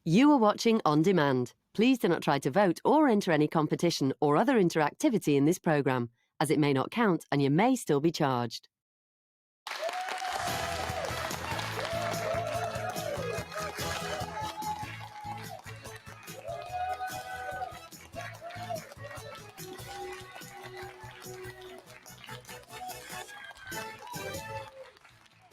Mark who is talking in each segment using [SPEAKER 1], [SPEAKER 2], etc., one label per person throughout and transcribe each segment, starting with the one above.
[SPEAKER 1] You are watching On Demand. Please do not try to vote or enter any competition or other interactivity in this programme, as it may not count and you may still be charged.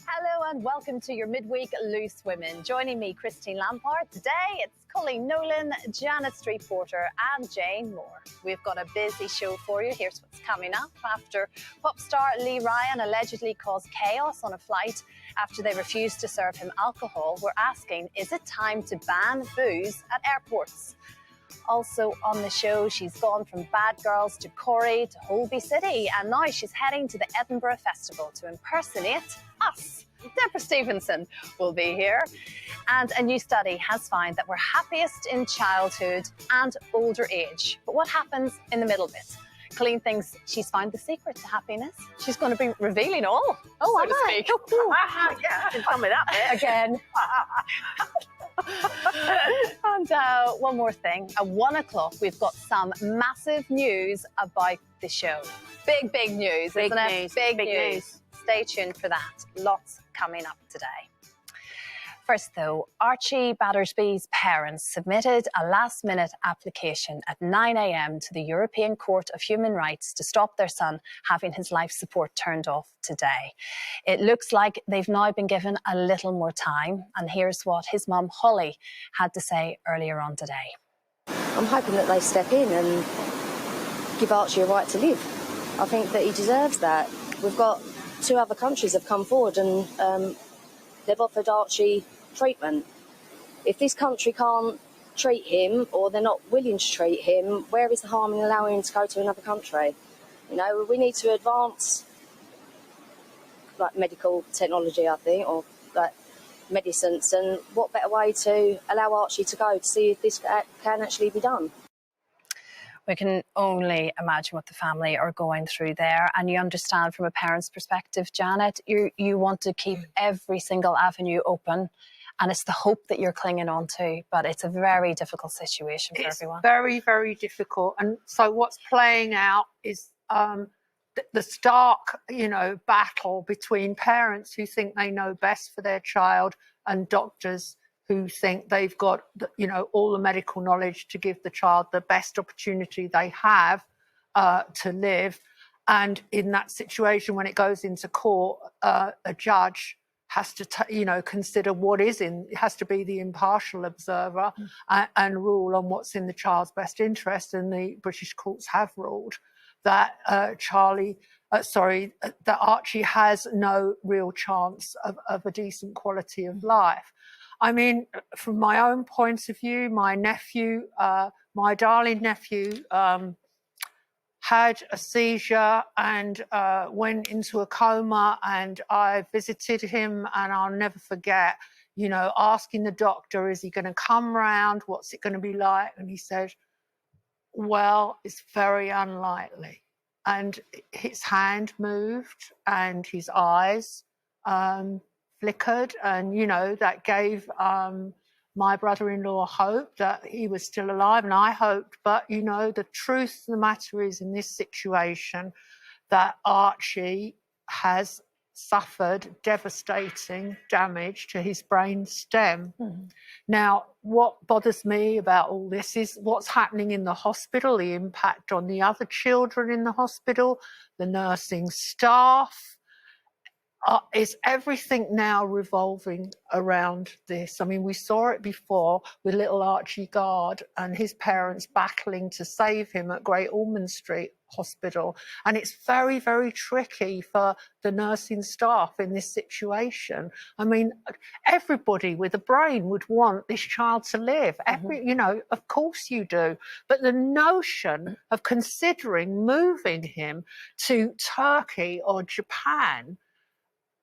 [SPEAKER 2] Hello and welcome to your midweek Loose Women. Joining me, Christine Lampard. Today it's Colleen Nolan, Janet Street Porter and Jane Moore. We've got a busy show for you. Here's what's coming up. After pop star Lee Ryan allegedly caused chaos on a flight after they refused to serve him alcohol, we're asking, is it time to ban booze at airports? Also on the show, she's gone from Bad Girls to Corrie to Holby City, and now she's heading to the Edinburgh Festival to impersonate us. Deborah Stevenson will be here. And a new study has found that we're happiest in childhood and older age. But what happens in the middle bit? Colleen thinks she's found the secret to happiness. She's going to be revealing all, so to speak.
[SPEAKER 3] Yeah, didn't tell me that bit.
[SPEAKER 2] Again. And one more thing. At 1 o'clock, we've got some massive news about the show. Big news, isn't it? Big news. Stay tuned for that. Lots coming up today. First, though, Archie Battersby's parents submitted a last-minute application at 9 a.m. to the European Court of Human Rights to stop their son having his life support turned off today. It looks like they've now been given a little more time, and here's what his mum, Holly, had to say earlier on today.
[SPEAKER 4] I'm hoping that they step in and give Archie a right to live. I think that he deserves that. We've got 2 other countries have come forward and they've offered Archie treatment. If this country can't treat him, or they're not willing to treat him, where is the harm in allowing him to go to another country? You know, we need to advance like medical technology, I think, or like medicines, and what better way to allow Archie to go to see if this can actually be done.
[SPEAKER 2] We can only imagine what the family are going through there. And you understand from a parent's perspective, Janet, you want to keep every single avenue open. And it's the hope that you're clinging on to. But it's a very difficult situation for everyone.
[SPEAKER 3] Very, very difficult. And so what's playing out is the stark, battle between parents who think they know best for their child and doctors who think they've got, all the medical knowledge to give the child the best opportunity they have to live. And in that situation, when it goes into court, a judge has to, consider what is it has to be the impartial observer and rule on what's in the child's best interest. And the British courts have ruled that that Archie has no real chance of a decent quality of life. I mean, from my own point of view, my darling nephew, had a seizure and went into a coma, and I visited him, and I'll never forget, asking the doctor, is he going to come round? What's it going to be like? And he said, well, it's very unlikely. And his hand moved and his eyes flickered, and that gave my brother-in-law hope that he was still alive, and I hoped. But the truth of the matter is, in this situation, that Archie has suffered devastating damage to his brain stem. Now, what bothers me about all this is what's happening in the hospital, the impact on the other children in the hospital, the nursing staff. Is everything now revolving around this? I mean, we saw it before with little Archie Gard and his parents battling to save him at Great Ormond Street Hospital. And it's very, very tricky for the nursing staff in this situation. I mean, everybody with a brain would want this child to live. Of course you do. But the notion of considering moving him to Turkey or Japan,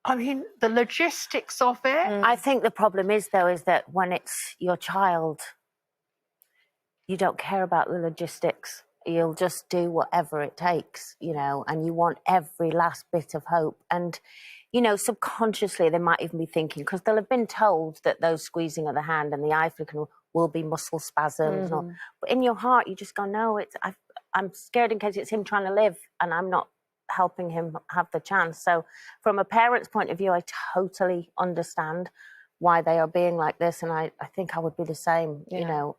[SPEAKER 3] I mean, the logistics of it.
[SPEAKER 5] I think the problem is that when it's your child, you don't care about the logistics. You'll just do whatever it takes, and you want every last bit of hope. And, subconsciously they might even be thinking, because they'll have been told that those squeezing of the hand and the eye flicking will be muscle spasms. But in your heart, you just go, no, I'm scared in case it's him trying to live and I'm not helping him have the chance. So from a parent's point of view, I totally understand why they are being like this. And I think I would be the same, you know.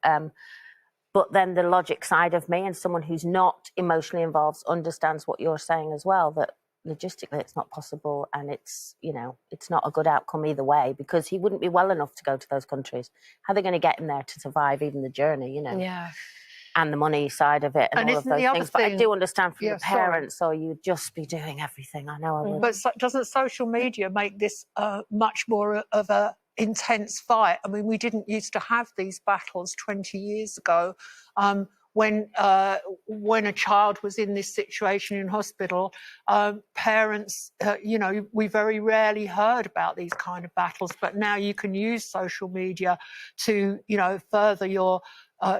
[SPEAKER 5] But then the logic side of me and someone who's not emotionally involved understands what you're saying as well, that logistically it's not possible and it's, you know, it's not a good outcome either way, because he wouldn't be well enough to go to those countries. How are they going to get him there to survive even the journey, you know?
[SPEAKER 2] Yeah.
[SPEAKER 5] And the money side of it and all of those things. But I do understand from the parents, so you'd just be doing everything. I know I would.
[SPEAKER 3] But doesn't social media make this much more of a intense fight? I mean, we didn't used to have these battles 20 years ago. When a child was in this situation in hospital, parents, you know, we very rarely heard about these kind of battles. But now you can use social media to, you know, further your,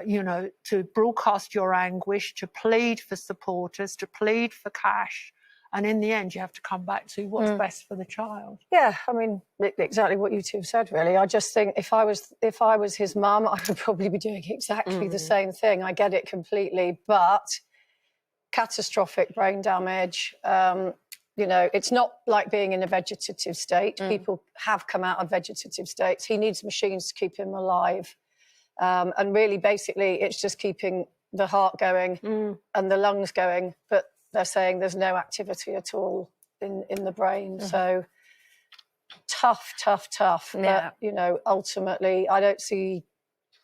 [SPEAKER 3] you know, to broadcast your anguish, to plead for supporters, to plead for cash. And in the end, you have to come back to what's best for the child.
[SPEAKER 6] Yeah, I mean, exactly what you two have said, really. I just think if I was his mum, I would probably be doing exactly the same thing. I get it completely, but catastrophic brain damage. You know, it's not like being in a vegetative state. People have come out of vegetative states. He needs machines to keep him alive. And really, basically, it's just keeping the heart going and the lungs going. But they're saying there's no activity at all in the brain. So tough.
[SPEAKER 2] Yeah.
[SPEAKER 6] But, you know, ultimately, I don't see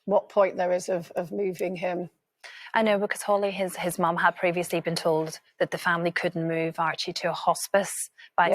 [SPEAKER 6] what point there is of moving him.
[SPEAKER 2] I know, because Holly, his mum had previously been told that the family couldn't move Archie to a hospice by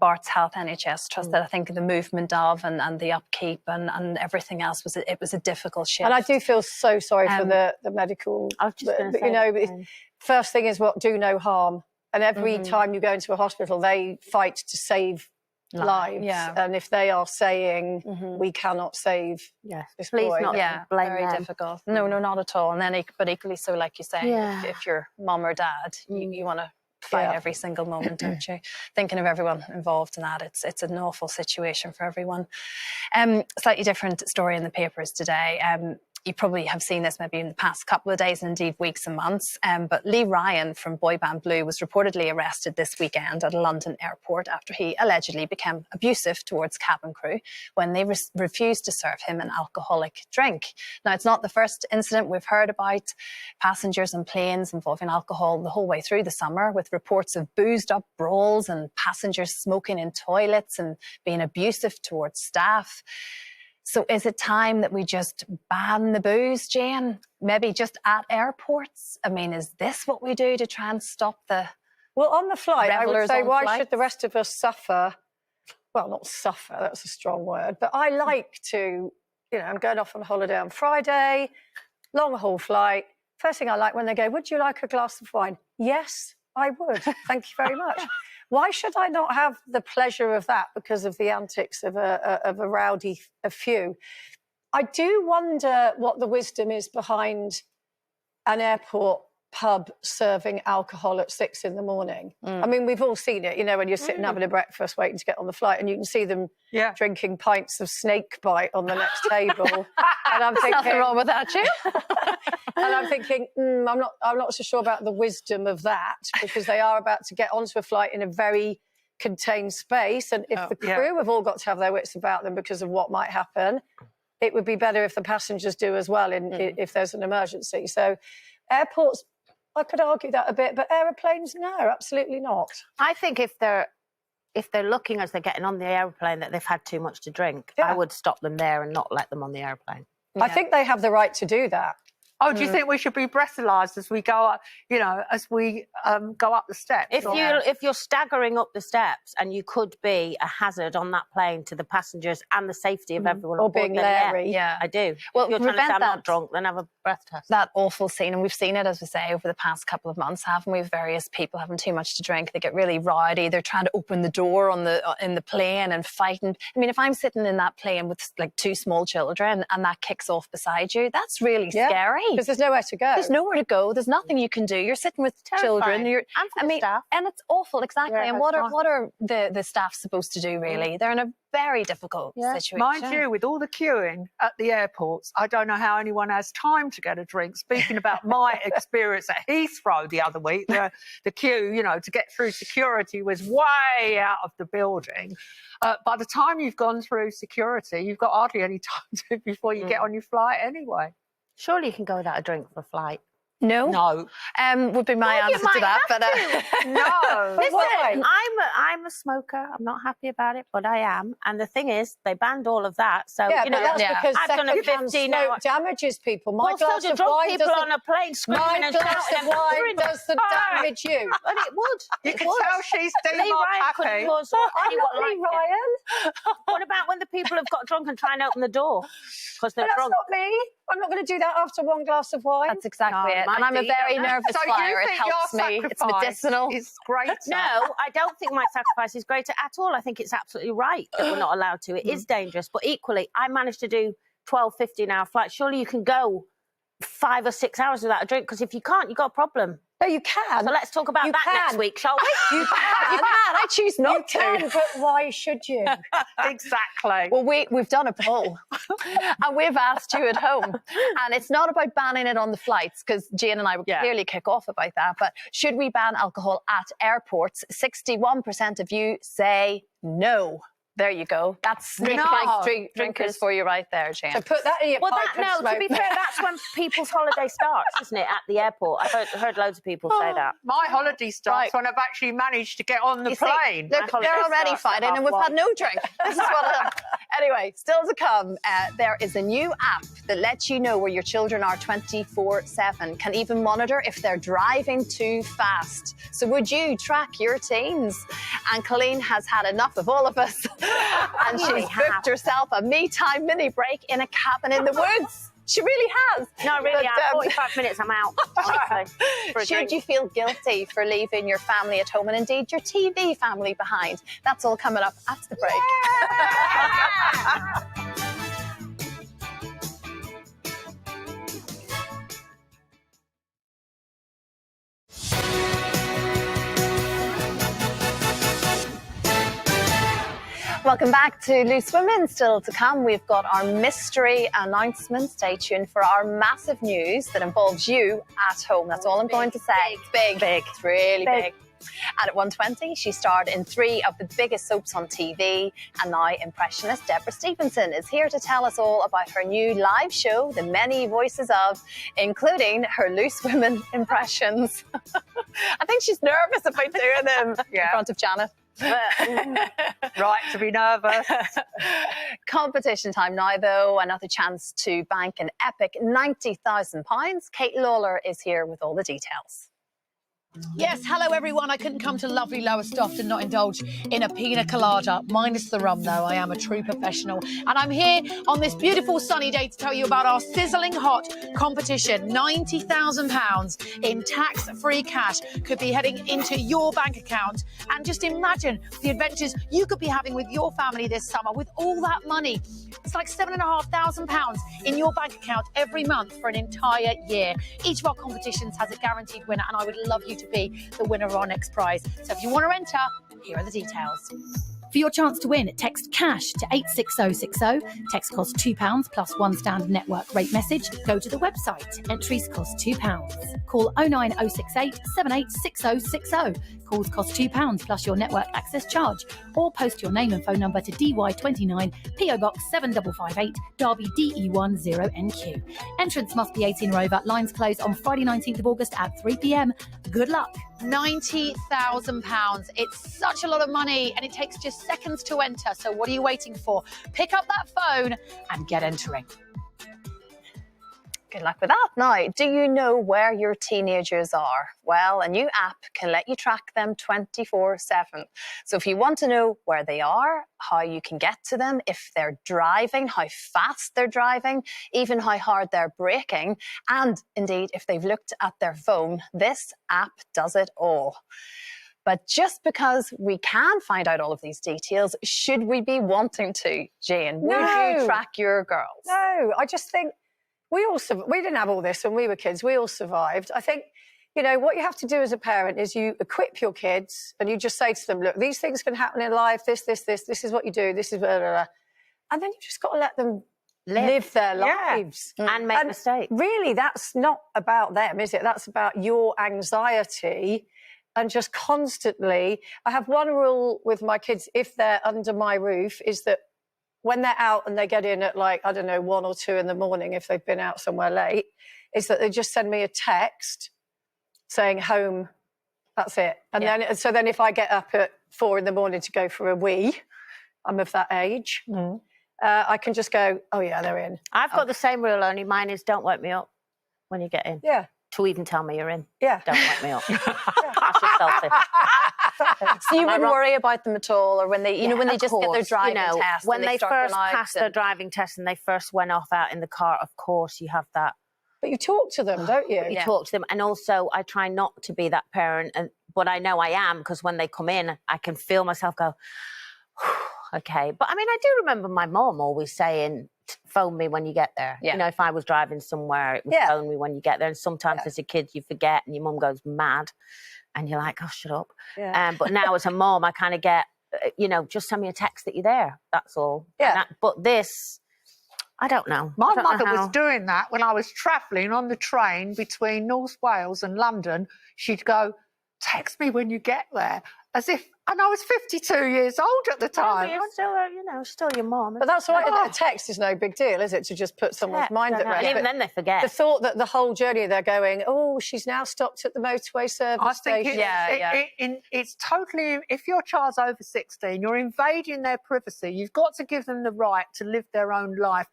[SPEAKER 2] Bart's Health NHS Trust, that I think the movement of and the upkeep and everything else was a difficult shift.
[SPEAKER 6] And I do feel so sorry for the medical.
[SPEAKER 5] I was just going to say,
[SPEAKER 6] you know, first thing is do no harm. And every time you go into a hospital, they fight to save lives.
[SPEAKER 2] Yeah.
[SPEAKER 6] And if they are saying we cannot save this
[SPEAKER 5] please
[SPEAKER 6] boy,
[SPEAKER 5] not blame
[SPEAKER 2] very
[SPEAKER 5] them.
[SPEAKER 2] difficult. No, not at all. And then, but equally so, like you say, if you're mum or dad, you want to fight every single moment, don't you? Thinking of everyone involved in that, it's an awful situation for everyone. Slightly different story in the papers today. You probably have seen this maybe in the past couple of days and indeed weeks and months. But Lee Ryan from Boy Band Blue was reportedly arrested this weekend at a London airport after he allegedly became abusive towards cabin crew when they refused to serve him an alcoholic drink. Now, it's not the first incident we've heard about passengers and planes involving alcohol the whole way through the summer, with reports of boozed up brawls and passengers smoking in toilets and being abusive towards staff. So is it time that we just ban the booze, Jane? Maybe just at airports? I mean, is this what we do to try and stop the
[SPEAKER 6] Well, on the flight, I would say, why
[SPEAKER 2] flights?
[SPEAKER 6] should the rest of us suffer? Well, not suffer, that's a strong word. But I like to, you know, I'm going off on holiday on Friday, long haul flight. First thing I like when they go, would you like a glass of wine? Yes, I would. Thank you very much. Why should I not have the pleasure of that because of the antics of a rowdy few? I do wonder what the wisdom is behind an airport pub serving alcohol at 6 a.m. I mean, we've all seen it, you know, when you're sitting having a breakfast waiting to get on the flight and you can see them drinking pints of snake bite on the next table. And I'm thinking,
[SPEAKER 2] nothing wrong with that, you?
[SPEAKER 6] and I'm thinking, I'm not so sure about the wisdom of that, because they are about to get onto a flight in a very contained space. And if the crew have all got to have their wits about them because of what might happen, it would be better if the passengers do as well if there's an emergency. So airports, I could argue that a bit, but aeroplanes, no, absolutely not.
[SPEAKER 5] I think if they're looking as they're getting on the aeroplane that they've had too much to drink, I would stop them there and not let them on the aeroplane.
[SPEAKER 6] I think they have the right to do that.
[SPEAKER 3] Oh, do you think we should be breathalyzed as we go up, you know, as we go up the steps?
[SPEAKER 5] If you're staggering up the steps and you could be a hazard on that plane to the passengers and the safety of everyone
[SPEAKER 6] or
[SPEAKER 5] on board,
[SPEAKER 6] being Larry.
[SPEAKER 5] Yeah, I do.
[SPEAKER 2] Well,
[SPEAKER 5] if you're trying to say I'm not drunk, then have a breath test.
[SPEAKER 2] That awful scene, and we've seen it, as we say, over the past couple of months, haven't we? Various people having too much to drink. They get really rowdy. They're trying to open the door in the plane and fighting. I mean, if I'm sitting in that plane with like 2 small children and that kicks off beside you, that's really scary.
[SPEAKER 6] Because there's nowhere to go.
[SPEAKER 2] There's nowhere to go. There's nothing you can do. You're sitting with children.
[SPEAKER 5] Terrifying. And for the staff.
[SPEAKER 2] And it's awful, exactly.
[SPEAKER 5] Yeah,
[SPEAKER 2] and
[SPEAKER 5] it's
[SPEAKER 2] what
[SPEAKER 5] not.
[SPEAKER 2] are the staff supposed to do, really? They're in a very difficult situation.
[SPEAKER 3] Mind you, with all the queuing at the airports, I don't know how anyone has time to get a drink. Speaking about my experience at Heathrow the other week, the queue, you know, to get through security was way out of the building. By the time you've gone through security, you've got hardly any time before you get on your flight anyway.
[SPEAKER 5] Surely you can go without a drink for a flight.
[SPEAKER 2] No?
[SPEAKER 3] No.
[SPEAKER 2] Would be my answer to that. But
[SPEAKER 3] No.
[SPEAKER 5] Listen, I'm a smoker. I'm not happy about it, but I am. And the thing is, they banned all of that. So,
[SPEAKER 6] Yeah,
[SPEAKER 5] you know,
[SPEAKER 6] but that's because
[SPEAKER 5] I've done a
[SPEAKER 6] second-hand
[SPEAKER 5] 15
[SPEAKER 6] smoke
[SPEAKER 5] hour.
[SPEAKER 6] damages people. My
[SPEAKER 5] Well, so
[SPEAKER 6] glass
[SPEAKER 5] do
[SPEAKER 6] of
[SPEAKER 5] drunk
[SPEAKER 6] wine
[SPEAKER 5] people
[SPEAKER 6] doesn't.
[SPEAKER 5] on a plane screaming
[SPEAKER 6] My
[SPEAKER 5] and
[SPEAKER 6] glass
[SPEAKER 5] shouting
[SPEAKER 6] of
[SPEAKER 5] and
[SPEAKER 6] wine
[SPEAKER 5] hollering.
[SPEAKER 6] doesn't damage you.
[SPEAKER 5] But it would.
[SPEAKER 3] You
[SPEAKER 5] It
[SPEAKER 3] can
[SPEAKER 5] would.
[SPEAKER 3] tell she's still
[SPEAKER 5] Lee
[SPEAKER 3] not
[SPEAKER 5] Ryan couldn't
[SPEAKER 3] happy.
[SPEAKER 5] cause
[SPEAKER 6] I'm
[SPEAKER 5] anyone
[SPEAKER 6] not
[SPEAKER 5] like
[SPEAKER 6] Lee
[SPEAKER 5] it.
[SPEAKER 6] Ryan.
[SPEAKER 5] What about when the people have got drunk and try and open the door because they're
[SPEAKER 6] But that's
[SPEAKER 5] drunk?
[SPEAKER 6] not me. I'm not going to do that after one glass of wine.
[SPEAKER 2] that's exactly
[SPEAKER 5] No,
[SPEAKER 2] it.
[SPEAKER 5] mind
[SPEAKER 2] And I'm a
[SPEAKER 5] you, you
[SPEAKER 2] very
[SPEAKER 5] don't know.
[SPEAKER 2] nervous
[SPEAKER 3] So
[SPEAKER 2] flyer.
[SPEAKER 3] you
[SPEAKER 2] It
[SPEAKER 3] think
[SPEAKER 2] helps
[SPEAKER 3] your
[SPEAKER 2] me. It's
[SPEAKER 3] sacrifice
[SPEAKER 2] medicinal.
[SPEAKER 3] is greater?
[SPEAKER 5] No, I don't think my sacrifice is greater at all. I think it's absolutely right that we're not allowed to. It is dangerous. But equally, I managed to do 12, 15-hour flights. Surely you can go 5 or 6 hours without a drink, because if you can't, you've got a problem.
[SPEAKER 6] No, you can.
[SPEAKER 5] So let's talk about
[SPEAKER 6] You
[SPEAKER 5] that next
[SPEAKER 6] can.
[SPEAKER 5] week, shall we?
[SPEAKER 6] You can.
[SPEAKER 2] You can. I choose
[SPEAKER 6] You
[SPEAKER 2] not
[SPEAKER 6] can,
[SPEAKER 2] to.
[SPEAKER 6] but why should you?
[SPEAKER 3] Exactly.
[SPEAKER 2] Well, we've done a poll and we've asked you at home. And it's not about banning it on the flights, because Jane and I would clearly kick off about that. But should we ban alcohol at airports? 61% of you say no. There you go. That's
[SPEAKER 3] No.
[SPEAKER 2] drinkers for you right there, Jane.
[SPEAKER 6] So put that in your
[SPEAKER 5] Well,
[SPEAKER 6] pipe and
[SPEAKER 5] to be
[SPEAKER 6] smoke.
[SPEAKER 5] fair, that's when people's holiday starts, isn't it? At the airport. I've heard loads of people say that.
[SPEAKER 3] My holiday starts
[SPEAKER 2] Right.
[SPEAKER 3] when I've actually managed to get on the
[SPEAKER 2] You see,
[SPEAKER 3] plane.
[SPEAKER 2] look,
[SPEAKER 5] My
[SPEAKER 2] they're
[SPEAKER 5] holiday
[SPEAKER 2] already
[SPEAKER 5] starts at
[SPEAKER 2] fighting, and we've
[SPEAKER 5] 1:30.
[SPEAKER 2] had no drink. This is what. Anyway, still to come. There is a new app that lets you know where your children are 24/7. Can even monitor if they're driving too fast. So would you track your teens? And Colleen has had enough of all of us, and she's booked herself a me time mini break in a cabin in the woods. She really has.
[SPEAKER 5] No, really,
[SPEAKER 2] But,
[SPEAKER 5] 45 minutes, I'm out, honestly. For a
[SPEAKER 2] Should
[SPEAKER 5] drink.
[SPEAKER 2] you feel guilty for leaving your family at home and indeed your TV family behind? That's all coming up after the break. Welcome back to Loose Women. Still to come, we've got our mystery announcement. Stay tuned for our massive news that involves you at home. That's all I'm going to say. It's big. It's really big. And at 1:20, she starred in 3 of the biggest soaps on TV. And now impressionist Deborah Stevenson is here to tell us all about her new live show, The Many Voices Of, including her Loose Women impressions. I think she's nervous about doing them in front of Janet.
[SPEAKER 3] Right to be nervous.
[SPEAKER 2] Competition time now, though. Another chance to bank an epic £90,000. Kate Lawler is here with all the details.
[SPEAKER 7] Yes, hello everyone. I couldn't come to lovely Lowestoft and not indulge in a pina colada, minus the rum though. I am a true professional. And I'm here on this beautiful sunny day to tell you about our sizzling hot competition. £90,000 in tax-free cash could be heading into your bank account. And just imagine the adventures you could be having with your family this summer with all that money. It's like £7,500 in your bank account every month for an entire year. Each of our competitions has a guaranteed winner, and I would love you to be the winner of our next prize. So if you want to enter, here are the details. For your chance to win, text CASH to 86060. Text costs £2 plus one standard network rate message. Go to the website. Entries cost £2. Call 09068 786060. Calls cost £2 plus your network access charge. Or post your name and phone number to DY29 PO Box 7558 Derby DE10NQ. Entrance must be 18 or over. Lines close on Friday 19th of August at 3 p.m. Good luck. £90,000. It's such a lot of money and it takes just seconds to enter. So what are you waiting for? Pick up that phone and get entering.
[SPEAKER 2] Good luck with that. Now, do you know where your teenagers are? Well, a new app can let you track them 24/7. So if you want to know where they are, how you can get to them, if they're driving, how fast they're driving, even how hard they're braking, and indeed if they've looked at their phone, this app does it all. But just because we can find out all of these details, should we be wanting to, Jane? Would
[SPEAKER 6] No.
[SPEAKER 2] you track your girls?
[SPEAKER 6] No, I just think we didn't have all this when we were kids. We all survived. I think, you know, what you have to do as a parent is you equip your kids and you just say to them, look, these things can happen in life. This is what you do. This is blah, blah, blah. And then you just got to let them live their lives.
[SPEAKER 5] And make mistakes.
[SPEAKER 6] Really, that's not about them, is it? That's about your anxiety. And just constantly, I have one rule with my kids, if they're under my roof, is that when they're out and they get in at like, I don't know, 1 or 2 in the morning, if they've been out somewhere late, is that they just send me a text saying home, that's it. And then if I get up at 4 in the morning to go for a wee, I'm of that age, I can just go, oh yeah, they're in.
[SPEAKER 5] I've got the same rule, only mine is don't wake me up when you get in.
[SPEAKER 6] Yeah.
[SPEAKER 5] To even tell me you're in.
[SPEAKER 6] Yeah.
[SPEAKER 5] Don't wake me up. That's just selfish.
[SPEAKER 2] So you wouldn't worry about them at all, or when they, when they just get their driving test,
[SPEAKER 5] when they
[SPEAKER 2] start
[SPEAKER 5] first
[SPEAKER 2] going out
[SPEAKER 5] passed their driving test and they first went off out in the car, of course you have that.
[SPEAKER 6] But you talk to them, don't you?
[SPEAKER 5] You talk to them, and also I try not to be that parent, but I know I am, because when they come in, I can feel myself go, okay. But I mean, I do remember my mom always saying, phone me when you get there.
[SPEAKER 2] Yeah.
[SPEAKER 5] You know, if I was driving somewhere, it would phone me when you get there. And sometimes as a kid, you forget and your mum goes mad and you're like, oh, shut up.
[SPEAKER 6] Yeah.
[SPEAKER 5] But now as a mom, I kind of get, just send me a text that you're there. That's all.
[SPEAKER 6] Yeah.
[SPEAKER 5] But this, I don't know.
[SPEAKER 3] My
[SPEAKER 5] I don't know
[SPEAKER 3] mother was
[SPEAKER 5] how-
[SPEAKER 3] doing that when I was travelling on the train between North Wales and London. She'd go, text me when you get there, as if, and I was 52 years old at the time.
[SPEAKER 5] Yeah, but you're still your mom.
[SPEAKER 6] But that's why a text is no big deal, is it? To just put someone's mind at rest.
[SPEAKER 5] And even
[SPEAKER 6] But
[SPEAKER 5] then they forget.
[SPEAKER 6] the thought that the whole journey they're going, oh, she's now stopped at the motorway service
[SPEAKER 3] I think
[SPEAKER 6] station.
[SPEAKER 3] it's totally, if your child's over 16, you're invading their privacy. You've got to give them the right to live their own life,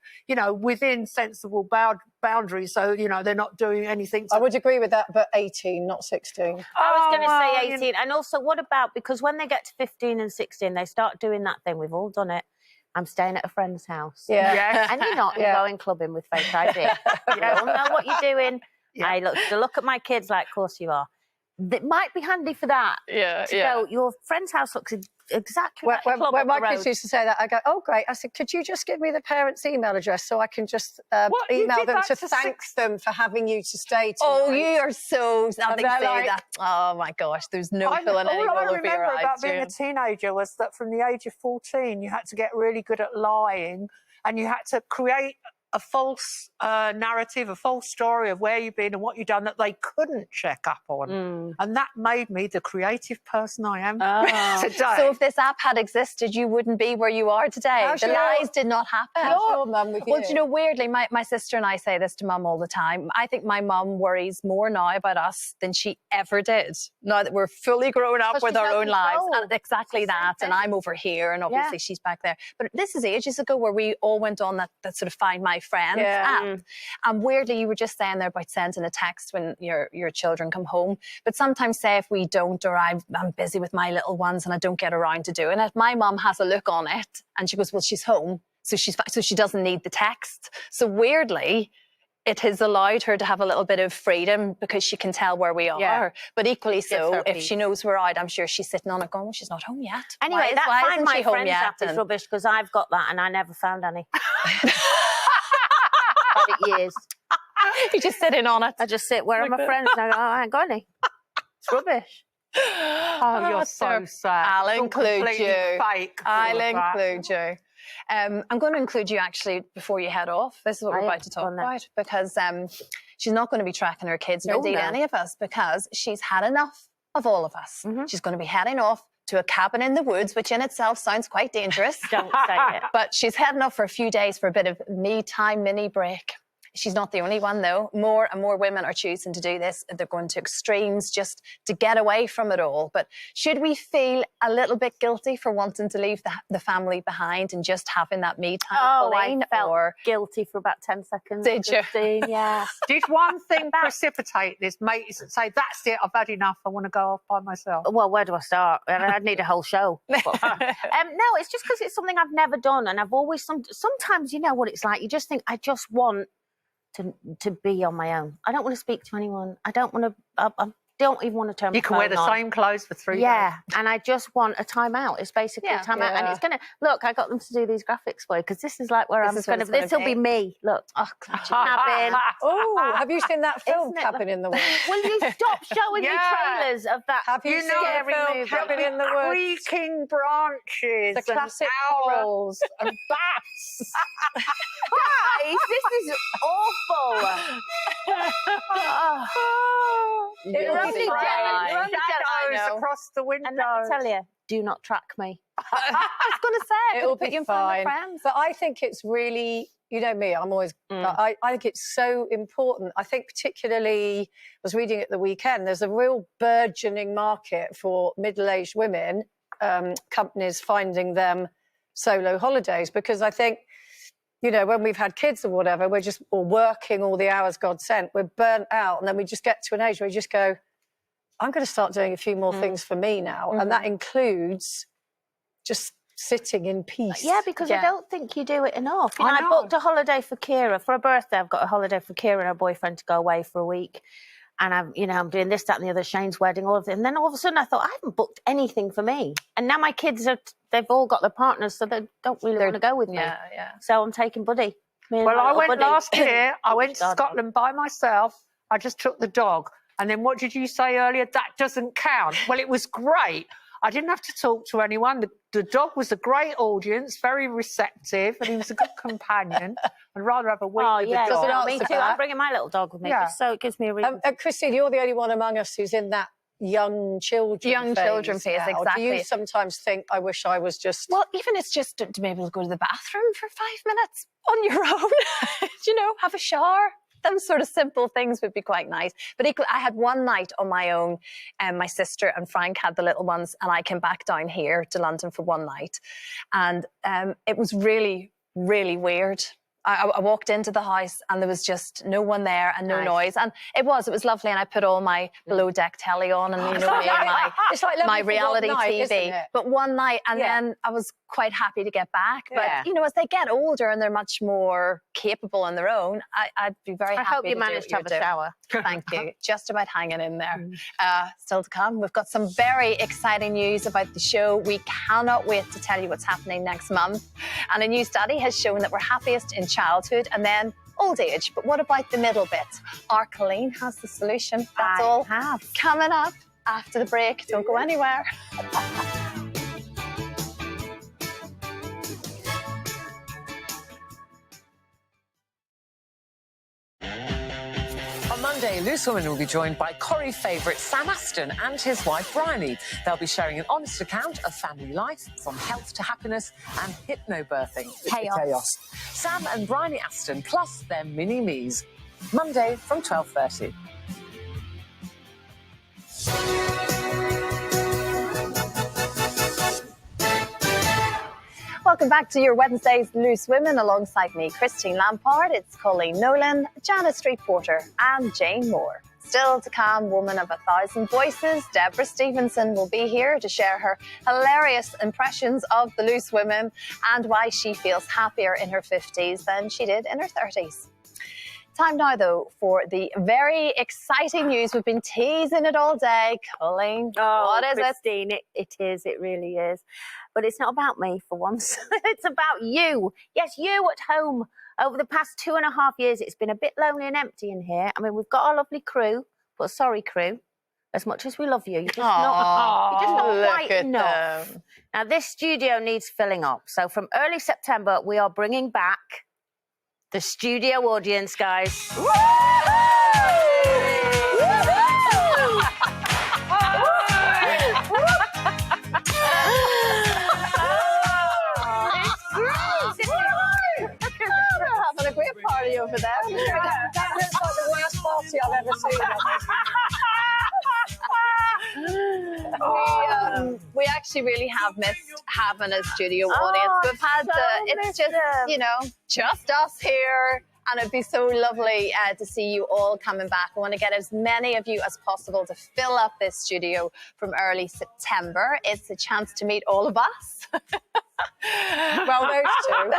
[SPEAKER 3] within sensible boundaries. So, they're not doing anything.
[SPEAKER 6] I would agree with that, but 18, not 16.
[SPEAKER 5] I was going to say 18. And also, what about, because when they get to 15 and 16, they start doing that thing. We've all done it. I'm staying at a friend's house.
[SPEAKER 6] Yeah.
[SPEAKER 3] Yes.
[SPEAKER 5] And you're not. You're going clubbing with fake ID. You don't know what you're doing.
[SPEAKER 3] Yeah.
[SPEAKER 5] I look at my kids like, of course you are. It might be handy for that. To go, your friend's house looks exactly like the club
[SPEAKER 6] when
[SPEAKER 5] up
[SPEAKER 6] my
[SPEAKER 5] the
[SPEAKER 6] kids
[SPEAKER 5] road.
[SPEAKER 6] used to say that, I go, oh, great. I said, could you just give me the parents' email address so I can just
[SPEAKER 3] You
[SPEAKER 6] email
[SPEAKER 3] did
[SPEAKER 6] them
[SPEAKER 3] that
[SPEAKER 6] to
[SPEAKER 3] to
[SPEAKER 6] thank them for having you to stay tonight?
[SPEAKER 2] Oh, you are so... Now
[SPEAKER 6] And
[SPEAKER 2] they
[SPEAKER 6] they're
[SPEAKER 2] say
[SPEAKER 6] like-
[SPEAKER 2] that. Oh, my gosh. There's no
[SPEAKER 3] All
[SPEAKER 2] pulling any wool
[SPEAKER 3] I
[SPEAKER 2] over
[SPEAKER 3] remember
[SPEAKER 2] your eyes.
[SPEAKER 3] about being
[SPEAKER 2] June.
[SPEAKER 3] a teenager was that from the age of 14, you had to get really good at lying, and you had to create a false narrative, a false story of where you've been and what you've done that they couldn't check up on. And that made me the creative person I am today.
[SPEAKER 2] So if this app had existed, you wouldn't be where you are today.
[SPEAKER 6] How's
[SPEAKER 2] The
[SPEAKER 6] your-
[SPEAKER 2] lies did not happen.
[SPEAKER 6] How's your mum with
[SPEAKER 2] Well,
[SPEAKER 6] you?
[SPEAKER 2] do you know, weirdly, my sister and I say this to mum all the time. I think my mum worries more now about us than she ever did. Now that we're fully grown up
[SPEAKER 5] Because
[SPEAKER 2] with
[SPEAKER 5] she's
[SPEAKER 2] our
[SPEAKER 5] no
[SPEAKER 2] own lives.
[SPEAKER 5] control.
[SPEAKER 2] And exactly that. And I'm over here and obviously she's back there. But this is ages ago where we all went on that sort of Find My Friends app. And weirdly, you were just saying there about sending a text when your children come home. But sometimes, say if we don't, or I'm busy with my little ones and I don't get around to doing it, my mum has a look on it and she goes, well, she's home. So she doesn't need the text. So weirdly, it has allowed her to have a little bit of freedom because she can tell where we are.
[SPEAKER 5] Yeah.
[SPEAKER 2] But equally so,
[SPEAKER 5] her
[SPEAKER 2] if
[SPEAKER 5] peace.
[SPEAKER 2] she knows we're out, I'm sure she's sitting on it going, well, she's not home yet.
[SPEAKER 5] Anyway, that
[SPEAKER 2] why
[SPEAKER 5] Find
[SPEAKER 2] isn't
[SPEAKER 5] My
[SPEAKER 2] she home
[SPEAKER 5] Friends
[SPEAKER 2] yet?
[SPEAKER 5] app is
[SPEAKER 2] And-
[SPEAKER 5] rubbish because I've got that and I never found any. Had it years.
[SPEAKER 2] You're just sitting on it.
[SPEAKER 5] I just sit where are my friends and I go, oh, I ain't got any. It's rubbish.
[SPEAKER 3] Oh, you're so sad.
[SPEAKER 2] I'll
[SPEAKER 3] It's all
[SPEAKER 2] include
[SPEAKER 3] completely
[SPEAKER 2] you.
[SPEAKER 3] Fake.
[SPEAKER 2] I'll
[SPEAKER 3] all of that.
[SPEAKER 2] include you. I'm going to include you actually before you head off. This is what we're
[SPEAKER 5] Right,
[SPEAKER 2] about to talk
[SPEAKER 5] go on then.
[SPEAKER 2] about because she's not going to be tracking her kids, nor
[SPEAKER 5] No,
[SPEAKER 2] indeed
[SPEAKER 5] no.
[SPEAKER 2] any of us, because she's had enough of all of us.
[SPEAKER 5] Mm-hmm.
[SPEAKER 2] She's going to be heading off to a cabin in the woods, which in itself sounds quite dangerous.
[SPEAKER 5] Don't say it.
[SPEAKER 2] But she's heading off for a few days for a bit of me time mini break. She's not the only one, though. More and more women are choosing to do this. They're going to extremes just to get away from it all. But should we feel a little bit guilty for wanting to leave the family behind and just having that me time?
[SPEAKER 5] Oh,
[SPEAKER 2] Colleen,
[SPEAKER 5] I felt
[SPEAKER 2] or
[SPEAKER 5] guilty for about 10 seconds.
[SPEAKER 2] Did you?
[SPEAKER 5] Christine, yeah.
[SPEAKER 3] Did one thing precipitate this? Make you say, that's it, I've had enough, I want to go off by myself.
[SPEAKER 5] Well, where do I start? I mean, I'd need a whole show. No, it's just because it's something I've never done. And I've always, sometimes you know what it's like. You just think, I just want to be on my own. I don't want to speak to anyone. I don't want to, don't even want to turn my
[SPEAKER 3] You can wear
[SPEAKER 5] phone
[SPEAKER 3] the
[SPEAKER 5] on.
[SPEAKER 3] same clothes for 3 days.
[SPEAKER 5] Yeah, and I just want a timeout. It's basically
[SPEAKER 2] Yeah.
[SPEAKER 5] a timeout, and
[SPEAKER 6] Yeah.
[SPEAKER 5] it's gonna look. I got them to do these graphics for you because this is like where
[SPEAKER 2] This
[SPEAKER 5] I'm
[SPEAKER 2] is what
[SPEAKER 5] gonna.
[SPEAKER 2] it's gonna
[SPEAKER 5] This will be
[SPEAKER 2] be.
[SPEAKER 5] me. Look,
[SPEAKER 2] Oh, God.
[SPEAKER 5] cabin.
[SPEAKER 6] Oh, have you seen that film,
[SPEAKER 5] Isn't it
[SPEAKER 6] Cabin in the Woods?
[SPEAKER 5] Will you stop showing me
[SPEAKER 3] Yeah.
[SPEAKER 5] trailers of that
[SPEAKER 6] Have you seen the
[SPEAKER 5] scary
[SPEAKER 6] film
[SPEAKER 5] movie?
[SPEAKER 6] Cabin in the Woods?
[SPEAKER 3] Creaking branches.
[SPEAKER 6] The classic
[SPEAKER 3] and owl.
[SPEAKER 6] corals and bats.
[SPEAKER 5] Guys, this is awful. Oh.
[SPEAKER 6] It'll
[SPEAKER 5] You're
[SPEAKER 6] be
[SPEAKER 5] only
[SPEAKER 6] fine.
[SPEAKER 5] jealous. You're only
[SPEAKER 2] I
[SPEAKER 3] Shadows
[SPEAKER 2] know.
[SPEAKER 3] across the window.
[SPEAKER 5] And let me tell you, do not track me.
[SPEAKER 2] I was going to say, I
[SPEAKER 6] It'll
[SPEAKER 2] could put
[SPEAKER 6] be
[SPEAKER 2] you in front of
[SPEAKER 6] fine.
[SPEAKER 2] friends.
[SPEAKER 6] But I think it's really, you know me, I'm always, I think it's so important. I think particularly, I was reading at the weekend, there's a real burgeoning market for middle-aged women, companies finding them solo holidays, because I think, you know, when we've had kids or whatever, we're just all working all the hours God sent, we're burnt out, and then we just get to an age where we just go, I'm going to start doing a few more things for me now. And that includes just sitting in peace.
[SPEAKER 5] Yeah, because I don't think you do it enough. You know,
[SPEAKER 3] I
[SPEAKER 5] I
[SPEAKER 3] know.
[SPEAKER 5] booked a holiday for Kira for her birthday. I've got a holiday for Kira and her boyfriend to go away for a week. And I'm doing this, that, and the other, Shane's wedding, all of it. And then all of a sudden I thought, I haven't booked anything for me. And now my kids they've all got their partners, so they don't really want to go with me.
[SPEAKER 2] Yeah, yeah.
[SPEAKER 5] So I'm taking Buddy. Me and
[SPEAKER 3] Well,
[SPEAKER 5] my
[SPEAKER 3] I
[SPEAKER 5] little
[SPEAKER 3] went
[SPEAKER 5] buddy.
[SPEAKER 3] last year. I went to
[SPEAKER 5] God.
[SPEAKER 3] Scotland by myself. I just took the dog. And then what did you say earlier? That doesn't count. Well, it was great. I didn't have to talk to anyone. The dog was a great audience, very receptive, and he was a good companion. I'd rather have a week
[SPEAKER 5] Oh,
[SPEAKER 3] with
[SPEAKER 5] yeah.
[SPEAKER 3] the dog.
[SPEAKER 6] Doesn't
[SPEAKER 5] Me
[SPEAKER 6] answer
[SPEAKER 5] too.
[SPEAKER 6] that.
[SPEAKER 5] I'm bringing my little dog with me,
[SPEAKER 3] Yeah.
[SPEAKER 5] just so it gives me a reason.
[SPEAKER 6] Christine, you're the only one among us who's in that young children
[SPEAKER 2] Young children phase,
[SPEAKER 6] now. Do
[SPEAKER 2] exactly.
[SPEAKER 6] you sometimes think, I wish I was just...
[SPEAKER 2] Well, even it's just to be able to go to the bathroom for 5 minutes on your own, you know, have a shower. Those sort of simple things would be quite nice. But equally, I had one night on my own, and my sister and Frank had the little ones, and I came back down here to London for one night. And it was really, really weird. I walked into the house and there was just no one there and no
[SPEAKER 5] Nice.
[SPEAKER 2] noise. And it was lovely. And I put all my below deck telly on and, you know, me and
[SPEAKER 6] It's like
[SPEAKER 2] my
[SPEAKER 6] lovely for one
[SPEAKER 2] reality
[SPEAKER 6] night, isn't
[SPEAKER 2] TV.
[SPEAKER 6] it?
[SPEAKER 2] But one night, and
[SPEAKER 6] Yeah.
[SPEAKER 2] then I was quite happy to get back.
[SPEAKER 5] Yeah.
[SPEAKER 2] But, you know, as they get older and they're much more capable on their own, I'd be very
[SPEAKER 5] I
[SPEAKER 2] happy
[SPEAKER 5] hope you
[SPEAKER 2] to do
[SPEAKER 5] managed
[SPEAKER 2] what
[SPEAKER 5] to have a
[SPEAKER 2] you're doing.
[SPEAKER 5] shower.
[SPEAKER 2] Thank you. Just about hanging in there. Still to come, we've got some very exciting news about the show. We cannot wait to tell you what's happening next month. And a new study has shown that we're happiest in childhood and then old age. But what about the middle bit? Our Colleen has the solution. That's
[SPEAKER 5] I
[SPEAKER 2] all
[SPEAKER 5] have.
[SPEAKER 2] coming up after the break. Don't go anywhere.
[SPEAKER 8] On Monday, Loose Women will be joined by Corrie favourite Sam Aston and his wife Bryony. They'll be sharing an honest account of family life, from health to happiness and hypnobirthing.
[SPEAKER 2] Chaos.
[SPEAKER 8] Sam and Bryony Aston, plus their mini-me's. Monday from 12:30.
[SPEAKER 2] Welcome back to your Wednesday's Loose Women alongside me, Christine Lampard. It's Colleen Nolan, Jana Street Porter and Jane Moore. Still to come, woman of 1,000 voices, Deborah Stevenson will be here to share her hilarious impressions of the Loose Women and why she feels happier in her 50s than she did in her 30s. Time now, though, for the very exciting news. We've been teasing it all day. Colleen, what is
[SPEAKER 5] Christine, it is. It really is. But it's not about me for once. It's about you. Yes, you at home. Over the past 2.5 years, it's been a bit lonely and empty in here. I mean, we've got our lovely crew, but sorry, crew. As much as we love you, you're just not quite enough. Now, this studio needs filling up. So from early September, we are bringing back the studio audience, guys.
[SPEAKER 2] Having a great party over there.
[SPEAKER 6] That looks like the worst party I've ever seen.
[SPEAKER 2] We actually really have missed having a studio audience. We've had it's just you know just us here, and it'd be so lovely to see you all coming back. I want to get as many of you as possible to fill up this studio from early September. It's a chance to meet all of us.
[SPEAKER 6] Well, those two.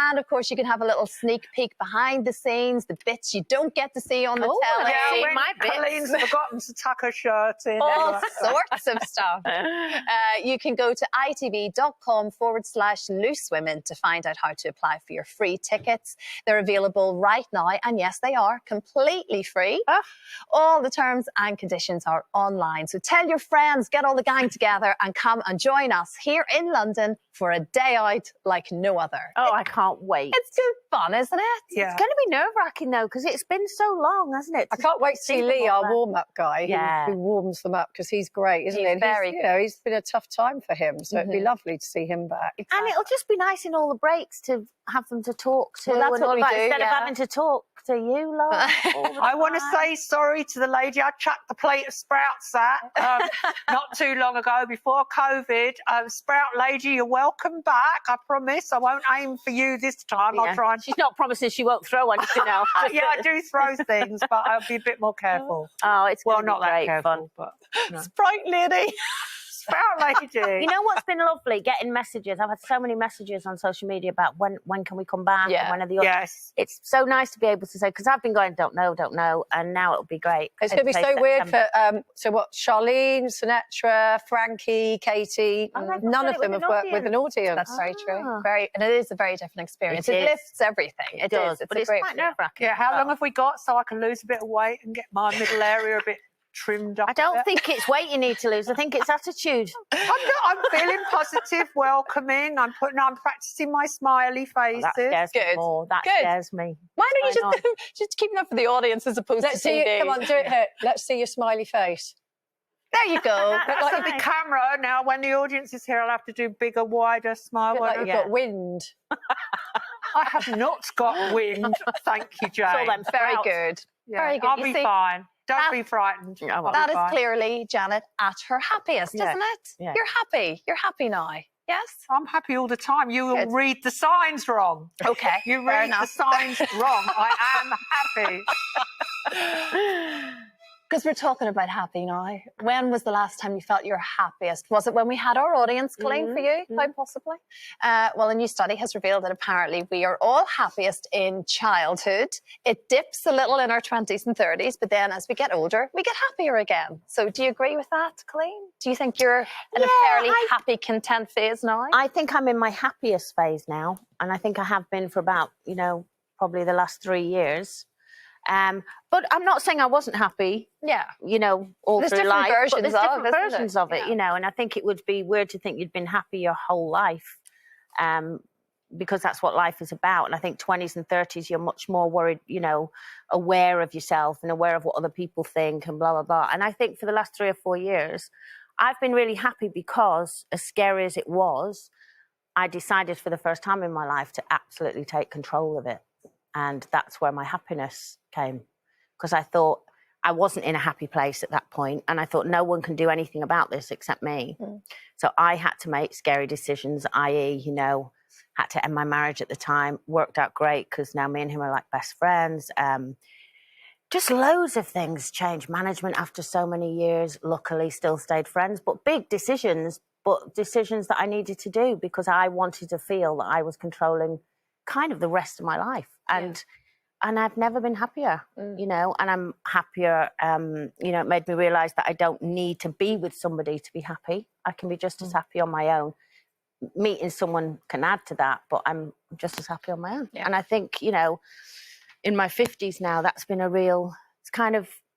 [SPEAKER 2] And of course, you can have a little sneak peek behind the scenes, the bits you don't get to see on the telly.
[SPEAKER 3] Yeah,
[SPEAKER 5] when
[SPEAKER 3] when Colleen's forgotten to tuck her shirt in.
[SPEAKER 2] All sorts of stuff. You can go to itv.com/loosewomen to find out how to apply for your free tickets. They're available right now, and yes, they are completely free. All the terms and conditions are online. So tell your friends, get all the gang together and come and join us here in London for a day out like no other.
[SPEAKER 5] Oh, I can't wait.
[SPEAKER 2] It's good fun, isn't it?
[SPEAKER 3] Yeah.
[SPEAKER 5] It's going to be nerve-wracking, though, because it's been so long, hasn't it?
[SPEAKER 6] I can't wait to see Lee, our warm-up guy,
[SPEAKER 5] Yeah.
[SPEAKER 6] who warms them up because he's great, isn't
[SPEAKER 2] He's
[SPEAKER 6] he? And
[SPEAKER 2] very
[SPEAKER 6] you know, he's been a tough time for him, so it'd be lovely to see him back.
[SPEAKER 5] And it'll just be nice in all the breaks to have them to talk to.
[SPEAKER 2] Well, that's
[SPEAKER 5] and
[SPEAKER 2] what
[SPEAKER 5] all
[SPEAKER 2] we
[SPEAKER 5] that,
[SPEAKER 2] do,
[SPEAKER 5] instead
[SPEAKER 2] yeah.
[SPEAKER 5] of having to talk to you lot.
[SPEAKER 3] I want to say sorry to the lady I chucked the plate of sprouts at not too long ago before COVID. Sprout lady, you're welcome back. I promise I won't aim for you this time. I'll try and...
[SPEAKER 5] She's not promising she won't throw anything else.
[SPEAKER 3] Yeah, I do throw things, but I'll be a bit more careful.
[SPEAKER 5] Oh, it's
[SPEAKER 3] Well,
[SPEAKER 5] gonna
[SPEAKER 3] not
[SPEAKER 5] be
[SPEAKER 3] that
[SPEAKER 5] great
[SPEAKER 3] careful,
[SPEAKER 5] fun.
[SPEAKER 3] but...
[SPEAKER 2] Sprite lady.
[SPEAKER 3] Sprout lady.
[SPEAKER 5] You know what's been lovely? Getting messages. I've had so many messages on social media about when can we come back?
[SPEAKER 2] Yeah.
[SPEAKER 5] And when are the
[SPEAKER 3] Yes.
[SPEAKER 5] It's so nice to be able to say, because I've been going, don't know, and now it'll be great.
[SPEAKER 6] It's going to be
[SPEAKER 5] Say
[SPEAKER 6] so weird
[SPEAKER 5] September.
[SPEAKER 6] for, so what, Charlene, Sinatra, Frankie, Katie,
[SPEAKER 5] Oh, they've
[SPEAKER 6] none
[SPEAKER 5] done
[SPEAKER 6] of
[SPEAKER 5] it
[SPEAKER 6] them
[SPEAKER 5] with
[SPEAKER 6] have
[SPEAKER 5] an
[SPEAKER 6] worked with an audience.
[SPEAKER 2] That's very
[SPEAKER 5] Ah.
[SPEAKER 2] true. And it is a very different experience.
[SPEAKER 5] It
[SPEAKER 2] It
[SPEAKER 5] is.
[SPEAKER 2] lifts everything. It
[SPEAKER 5] does,
[SPEAKER 2] is.
[SPEAKER 5] but
[SPEAKER 2] a
[SPEAKER 5] it's
[SPEAKER 2] great
[SPEAKER 5] quite
[SPEAKER 2] feeling.
[SPEAKER 5] nerve-wracking.
[SPEAKER 3] Yeah, how long have we got so I can lose a bit of weight and get my middle area a bit trimmed up?
[SPEAKER 5] I don't think it's weight you need to lose. I think it's attitude.
[SPEAKER 3] I'm feeling positive, welcoming. I'm practicing my smiley faces.
[SPEAKER 5] That scares me
[SPEAKER 2] Good.
[SPEAKER 5] more. That
[SPEAKER 2] Good.
[SPEAKER 5] scares me.
[SPEAKER 2] Why don't you
[SPEAKER 5] What's going
[SPEAKER 2] just keep that for the audience as opposed
[SPEAKER 6] Let's
[SPEAKER 2] to
[SPEAKER 6] see
[SPEAKER 2] TV?
[SPEAKER 6] you. Come on, do it here. Let's see your smiley face.
[SPEAKER 2] There you go.
[SPEAKER 3] But like the camera now, when the audience is here, I'll have to do bigger, wider smile.
[SPEAKER 6] Bit like you've
[SPEAKER 5] Yeah.
[SPEAKER 6] got wind.
[SPEAKER 3] I have not got wind. Thank you, Jane.
[SPEAKER 5] all them
[SPEAKER 2] Very
[SPEAKER 5] sprouts.
[SPEAKER 2] good.
[SPEAKER 3] Yeah,
[SPEAKER 2] Very good.
[SPEAKER 3] I'll
[SPEAKER 2] You
[SPEAKER 3] be
[SPEAKER 2] see,
[SPEAKER 3] fine. Don't
[SPEAKER 2] that-
[SPEAKER 3] be frightened.
[SPEAKER 5] Oh, well.
[SPEAKER 3] I'll
[SPEAKER 2] That
[SPEAKER 3] be
[SPEAKER 2] is
[SPEAKER 3] fine.
[SPEAKER 2] clearly Janet at her happiest,
[SPEAKER 5] Yeah.
[SPEAKER 2] isn't it?
[SPEAKER 5] Yeah.
[SPEAKER 2] You're happy. You're happy now. Yes?
[SPEAKER 3] I'm happy all the time. You will
[SPEAKER 2] Good.
[SPEAKER 3] read the signs wrong.
[SPEAKER 2] Okay.
[SPEAKER 3] You
[SPEAKER 2] fair
[SPEAKER 3] read the
[SPEAKER 2] enough.
[SPEAKER 3] signs wrong. I am happy.
[SPEAKER 2] Because we're talking about happy now. When was the last time you felt your happiest? Was it when we had our audience, Colleen, for you? Quite possibly. Well, a new study has revealed that apparently we are all happiest in childhood. It dips a little in our 20s and 30s, but then as we get older, we get happier again. So do you agree with that, Colleen? Do you think you're in a fairly happy, content phase now?
[SPEAKER 5] I think I'm in my happiest phase now, and I think I have been for about, probably the last 3 years. But I'm not saying I wasn't happy,
[SPEAKER 2] Yeah.
[SPEAKER 5] all
[SPEAKER 2] There's
[SPEAKER 5] through
[SPEAKER 2] different
[SPEAKER 5] life.
[SPEAKER 2] versions
[SPEAKER 5] but there's
[SPEAKER 2] of,
[SPEAKER 5] different
[SPEAKER 2] isn't it?
[SPEAKER 5] versions of it,
[SPEAKER 2] Yeah.
[SPEAKER 5] and I think it would be weird to think you'd been happy your whole life, because that's what life is about. And I think 20s and 30s, you're much more worried, aware of yourself and aware of what other people think and blah, blah, blah. And I think for the last 3 or 4 years, I've been really happy because, as scary as it was, I decided for the first time in my life to absolutely take control of it. And that's where my happiness came. Because I thought I wasn't in a happy place at that point, and I thought no one can do anything about this except me. So I had to make scary decisions, i.e., had to end my marriage at the time. Worked out great because now me and him are like best friends. Just loads of things changed. Management after so many years, luckily still stayed friends, but big decisions, but decisions that I needed to do because I wanted to feel that I was controlling kind of the rest of my life. And I've never been happier, and I'm happier. It made me realise that I don't need to be with somebody to be happy. I can be just as happy on my own. Meeting someone can add to that, but I'm just as happy on my own.
[SPEAKER 2] Yeah.
[SPEAKER 5] And I think, in my 50s now, that's been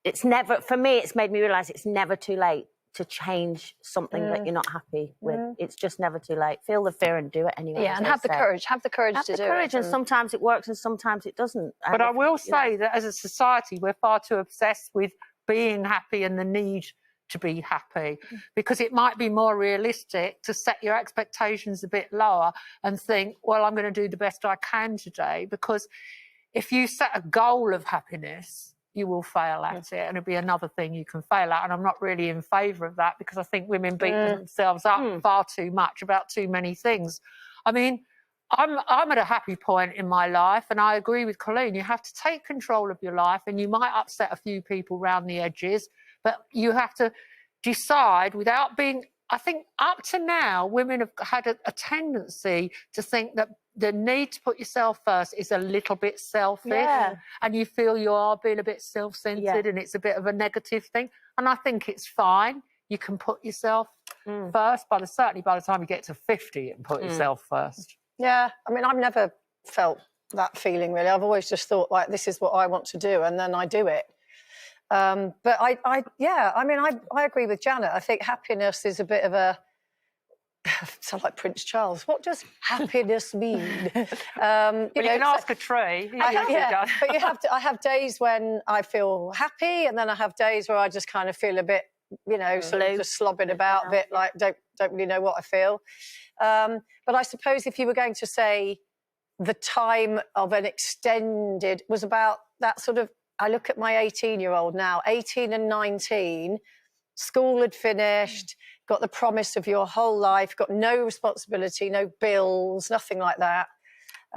[SPEAKER 5] it's never, for me, it's made me realise it's never too late to change something that you're not happy with. It's just never too late. Feel the fear and do it anyway.
[SPEAKER 2] Yeah,
[SPEAKER 5] as
[SPEAKER 2] and
[SPEAKER 5] they
[SPEAKER 2] have the
[SPEAKER 5] say.
[SPEAKER 2] courage. Have the courage
[SPEAKER 5] Have
[SPEAKER 2] to
[SPEAKER 5] the
[SPEAKER 2] do
[SPEAKER 5] courage,
[SPEAKER 2] it.
[SPEAKER 5] and sometimes it works and sometimes it doesn't.
[SPEAKER 3] But I will say that as a society, we're far too obsessed with being happy and the need to be happy, because it might be more realistic to set your expectations a bit lower and think, well, I'm going to do the best I can today, because if you set a goal of happiness, you will fail at it, and it'll be another thing you can fail at. And I'm not really in favour of that, because I think women beat themselves up far too much about too many things. I mean, I'm at a happy point in my life, and I agree with Colleen. You have to take control of your life, and you might upset a few people around the edges, but you have to decide without being I think up to now, women have had a tendency to think that the need to put yourself first is a little bit selfish, and you feel you are being a bit self-centered, and it's a bit of a negative thing. And I think it's fine. You can put yourself first, but certainly by the time you get to 50, and put yourself first.
[SPEAKER 6] Yeah, I mean, I've never felt that feeling really. I've always just thought, like, this is what I want to do, and then I do it. But I agree with Janet. I think happiness is a bit of a sound like Prince Charles. What does happiness mean?
[SPEAKER 3] You can ask a tree.
[SPEAKER 6] But you have to. I have days when I feel happy, and then I have days where I just kind of feel a bit, sort of just slobbing about a bit, like don't really know what I feel. But I suppose if you were going to say the time of an extended was about that sort of. I look at my 18-year-old now, 18 and 19, school had finished, got the promise of your whole life, got no responsibility, no bills, nothing like that.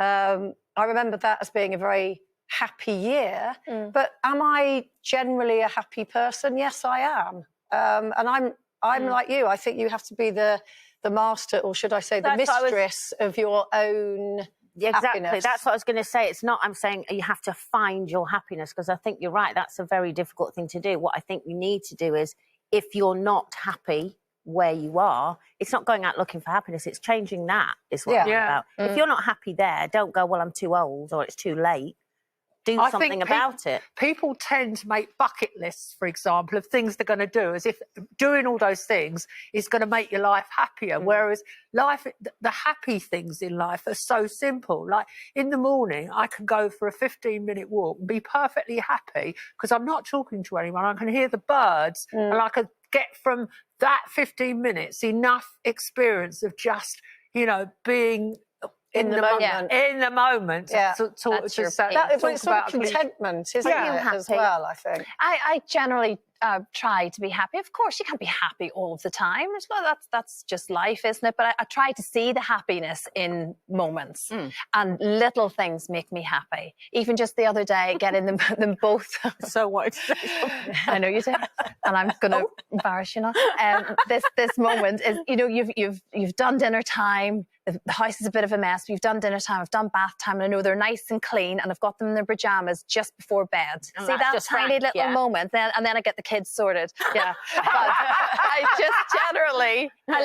[SPEAKER 6] I remember that as being a very happy year. But am I generally a happy person? Yes, I am. And I'm like you. I think you have to be the master, or should I say the mistress of your own
[SPEAKER 5] Exactly.
[SPEAKER 6] happiness.
[SPEAKER 5] That's what I was going to say. It's not, I'm saying you have to find your happiness, because I think you're right. That's a very difficult thing to do. What I think you need to do is, if you're not happy where you are, it's not going out looking for happiness. It's changing that is what I'm about. If you're not happy there, don't go, well, I'm too old or it's too late. Do something about it.
[SPEAKER 3] People tend to make bucket lists, for example, of things they're going to do, as if doing all those things is going to make your life happier. Whereas the happy things in life are so simple. Like in the morning, I can go for a 15-minute walk and be perfectly happy because I'm not talking to anyone. I can hear the birds and I can get from that 15 minutes enough experience of just, being in the moment. In the moment.
[SPEAKER 6] Yeah.
[SPEAKER 3] It's
[SPEAKER 6] sort of contentment, isn't it, as well, I think.
[SPEAKER 2] I generally try to be happy. Of course, you can't be happy all of the time. That's just life, isn't it? But I try to see the happiness in moments, and little things make me happy. Even just the other day, getting them both.
[SPEAKER 5] So what?
[SPEAKER 2] I know you did, and I'm going to embarrass you now. This moment is, you've done dinner time. The house is a bit of a mess. You've done dinner time, I've done bath time, and I know they're nice and clean, and I've got them in their pajamas just before bed.
[SPEAKER 5] And
[SPEAKER 2] see that tiny little moment, and then I get the kids sorted. Yeah, but I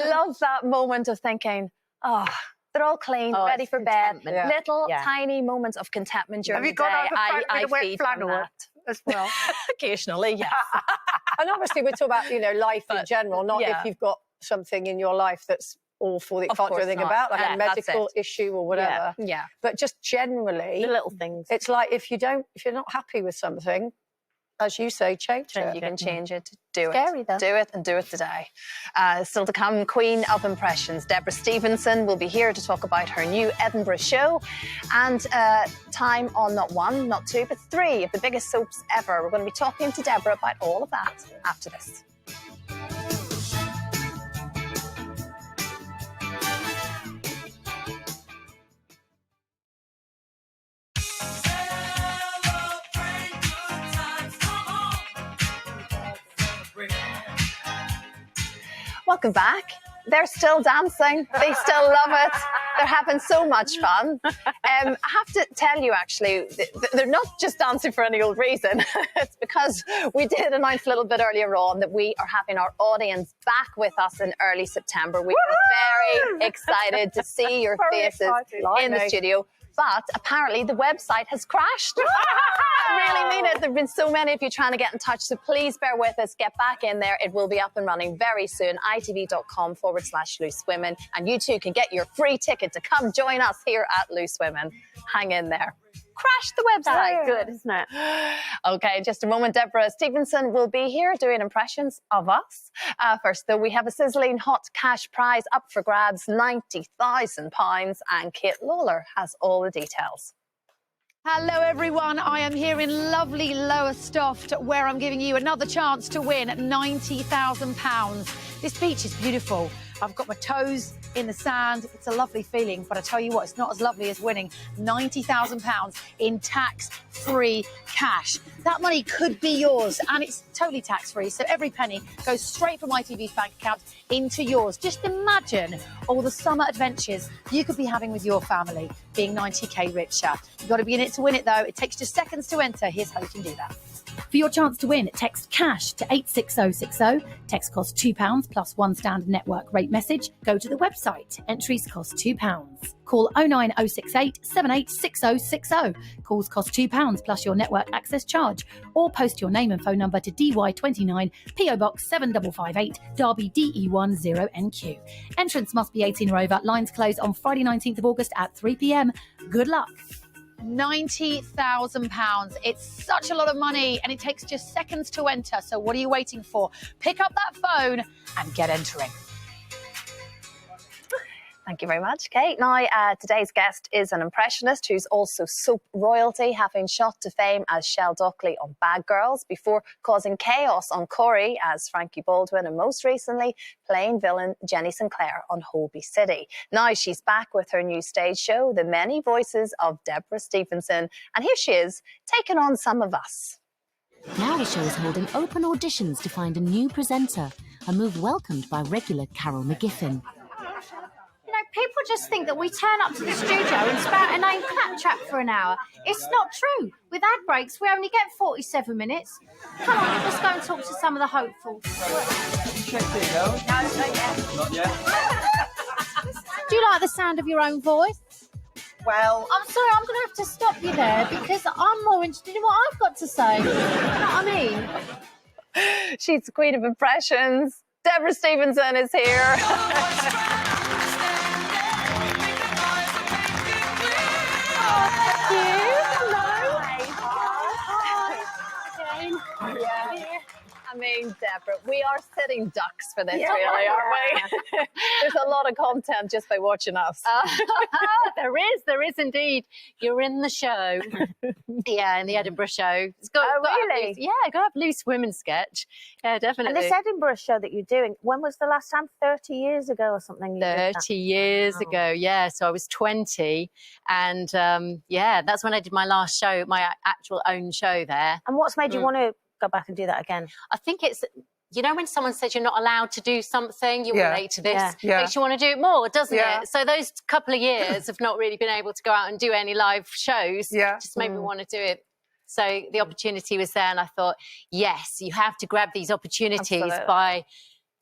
[SPEAKER 2] love that moment of thinking, they're all clean, ready for bed.
[SPEAKER 6] Yeah.
[SPEAKER 2] Little tiny moments of contentment during the day. I feed from that
[SPEAKER 3] as well.
[SPEAKER 2] Occasionally, yes.
[SPEAKER 6] And obviously, we're talking about life in general, not if you've got something in your life that's awful that you can't do anything about, like a medical issue or whatever.
[SPEAKER 2] Yeah.
[SPEAKER 6] But just generally,
[SPEAKER 5] the little things.
[SPEAKER 6] It's like if you're not happy with something, as you say, change it.
[SPEAKER 2] You can change it. Do
[SPEAKER 5] Scary,
[SPEAKER 2] it.
[SPEAKER 5] though.
[SPEAKER 2] Do it and do it today. Still to come, Queen of Impressions, Deborah Stevenson, will be here to talk about her new Edinburgh show, and time on not one, not two, but three of the biggest soaps ever. We're going to be talking to Deborah about all of that after this. Welcome back. They're still dancing. They still love it. They're having so much fun. I have to tell you, actually, they're not just dancing for any old reason. It's because we did announce a little bit earlier on that we are having our audience back with us in early September. We are very excited to see your faces in the studio. But apparently the website has crashed. I really mean it. There have been so many of you trying to get in touch, so please bear with us. Get back in there. It will be up and running very soon. itv.com/Loose Women. And you too can get your free ticket to come join us here at Loose Women. Hang in there. Crash the website.
[SPEAKER 5] Good, isn't it?
[SPEAKER 2] Okay, just a moment. Deborah Stevenson will be here doing impressions of us. First, though, we have a sizzling hot cash prize up for grabs, £90,000, and Kate Lawler has all the details.
[SPEAKER 7] Hello, everyone. I am here in lovely Lowestoft, where I'm giving you another chance to win £90,000. This beach is beautiful. I've got my toes in the sand. It's a lovely feeling, but I tell you what, it's not as lovely as winning £90,000 in tax-free cash. That money could be yours, and it's totally tax-free, so every penny goes straight from ITV's bank account into yours. Just imagine all the summer adventures you could be having with your family, being 90k richer. You've got to be in it to win it, though. It takes just seconds to enter. Here's how you can do that.
[SPEAKER 9] For your chance to win, text CASH to 86060. Text costs £2 plus one standard network rate message. Go to the website. Entries cost £2. Call 09068 786060. Calls cost £2 plus your network access charge. Or post your name and phone number to DY29 PO Box 7558 Derby DE1 0NQ. Entrance must be 18 or over. Lines close on Friday 19th of August at 3 p.m. Good luck.
[SPEAKER 7] £90,000. It's such a lot of money, and it takes just seconds to enter. So what are you waiting for? Pick up that phone and get entering.
[SPEAKER 2] Thank you very much, Kate. Now, today's guest is an impressionist who's also soap royalty, having shot to fame as Shell Dockley on Bad Girls before causing chaos on Corrie as Frankie Baldwin, and most recently playing villain Jenny Sinclair on Holby City. Now she's back with her new stage show, The Many Voices of Deborah Stephenson. And here she is, taking on some of us.
[SPEAKER 10] Now the show is holding open auditions to find a new presenter, a move welcomed by regular Carol McGiffin.
[SPEAKER 11] People just think that we turn up to the studio and spout a name claptrap for an hour. It's not true. With ad breaks, we only get 47 minutes. Come on, let's go and talk to some of the hopefuls.
[SPEAKER 12] No, not yet.
[SPEAKER 11] Do you like the sound of your own voice?
[SPEAKER 12] Well,
[SPEAKER 11] I'm sorry, I'm going to have to stop you there because I'm more interested in what I've got to say. You know what I mean?
[SPEAKER 2] She's the queen of impressions. Deborah Stephenson is here. I mean, Deborah, we are sitting ducks for this, really, aren't we? There's a lot of content just by watching us.
[SPEAKER 13] There is indeed. You're in the show. Yeah, in the Edinburgh show. It's got,
[SPEAKER 5] really?
[SPEAKER 13] Got to have Loose Women sketch. Yeah, definitely.
[SPEAKER 5] And this Edinburgh show that you're doing, when was the last time? 30 years ago or something?
[SPEAKER 13] 30 years ago, yeah. So I was 20. And that's when I did my last show, my actual own show there.
[SPEAKER 5] And what's made you want to go back and do that again?
[SPEAKER 13] I think it's, when someone says you're not allowed to do something, you relate to this, makes you want to do it more, doesn't it? So those couple of years of not really being able to go out and do any live shows just made me want to do it. So the opportunity was there, and I thought, yes, you have to grab these opportunities by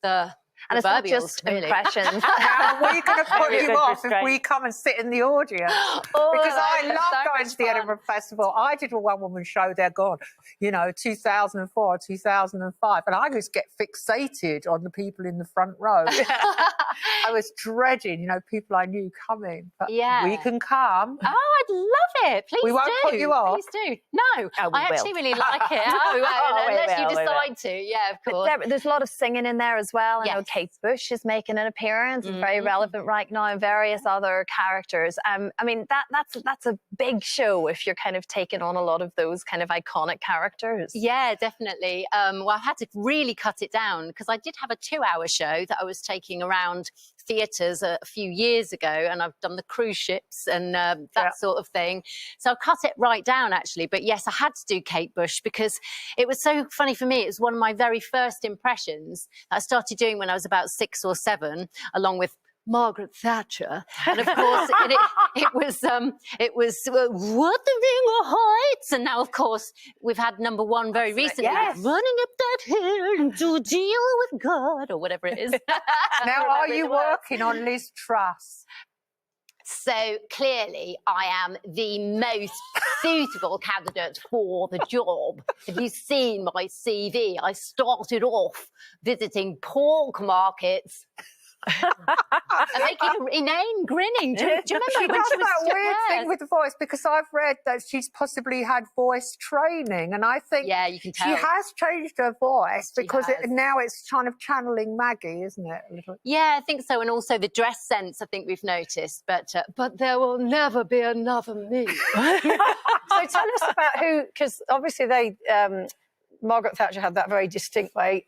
[SPEAKER 13] the...
[SPEAKER 2] And it's not just impressions.
[SPEAKER 3] Now, we're going to put you off if we come and sit in the audience. Because I love going to the Edinburgh Festival. I did a one-woman show there, 2004, 2005. And I just get fixated on the people in the front row. I was dreading, people I knew coming. But we can come.
[SPEAKER 13] Oh, I'd love it. Please do.
[SPEAKER 3] We won't put you off.
[SPEAKER 13] Please do. No, I actually really like it. Unless you decide to. Yeah, of course.
[SPEAKER 2] There's a lot of singing in there as well. I know Kate Bush is making an appearance, very relevant right now, and various other characters. I mean, that's a big show if you're kind of taking on a lot of those kind of iconic characters.
[SPEAKER 13] Yeah, definitely. Well, I had to really cut it down because I did have a 2-hour show that I was taking around theatres a few years ago, and I've done the cruise ships and that sort of thing. So I cut it right down, actually. But yes, I had to do Kate Bush because it was so funny for me. It was one of my very first impressions that I started doing when I was about 6 or 7, along with Margaret Thatcher, and of course it was Wuthering Heights, and now of course we've had number 1 very recently, Running Up That Hill to Deal with God, or whatever it is.
[SPEAKER 3] Now, are you working on Liz Truss?
[SPEAKER 13] So clearly I am the most suitable candidate for the job. Have you seen my CV? I started off visiting pork markets. And making an inane grinning. Do you remember?
[SPEAKER 3] She does that weird thing with the voice, because I've read that she's possibly had voice training, and I think
[SPEAKER 13] you can tell
[SPEAKER 3] she has changed her voice because now it's kind of channeling Maggie, isn't it? A little.
[SPEAKER 13] Yeah, I think so, and also the dress sense. I think we've noticed, but there will never be another me.
[SPEAKER 6] So tell us about who, because obviously Margaret Thatcher had that very distinct way.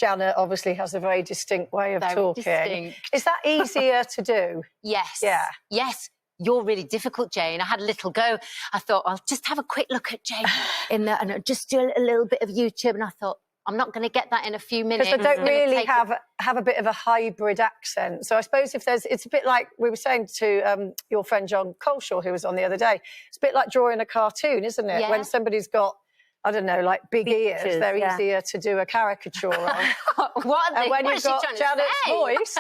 [SPEAKER 6] Janet obviously has a very distinct way of
[SPEAKER 13] Very
[SPEAKER 6] talking.
[SPEAKER 13] distinct.
[SPEAKER 6] Is that easier to do?
[SPEAKER 13] Yes.
[SPEAKER 6] Yeah.
[SPEAKER 13] Yes. You're really difficult, Jane. I had a little go. I thought, I'll just have a quick look at Jane and I'll just do a little bit of YouTube. And I thought, I'm not going to get that in a few minutes.
[SPEAKER 6] Because they don't
[SPEAKER 13] It's gonna
[SPEAKER 6] really
[SPEAKER 13] take
[SPEAKER 6] have a bit of a hybrid accent. So I suppose if there's, it's a bit like we were saying to your friend John Coleshaw, who was on the other day. It's a bit like drawing a cartoon, isn't it?
[SPEAKER 13] Yeah.
[SPEAKER 6] When somebody's got, I don't know, like big ears,
[SPEAKER 5] Features,
[SPEAKER 6] they're
[SPEAKER 5] yeah.
[SPEAKER 6] easier to do a caricature on.
[SPEAKER 13] What?
[SPEAKER 6] And when
[SPEAKER 13] what
[SPEAKER 6] you've
[SPEAKER 13] is she
[SPEAKER 6] got
[SPEAKER 13] trying to
[SPEAKER 6] Janet's
[SPEAKER 13] say?
[SPEAKER 6] voice.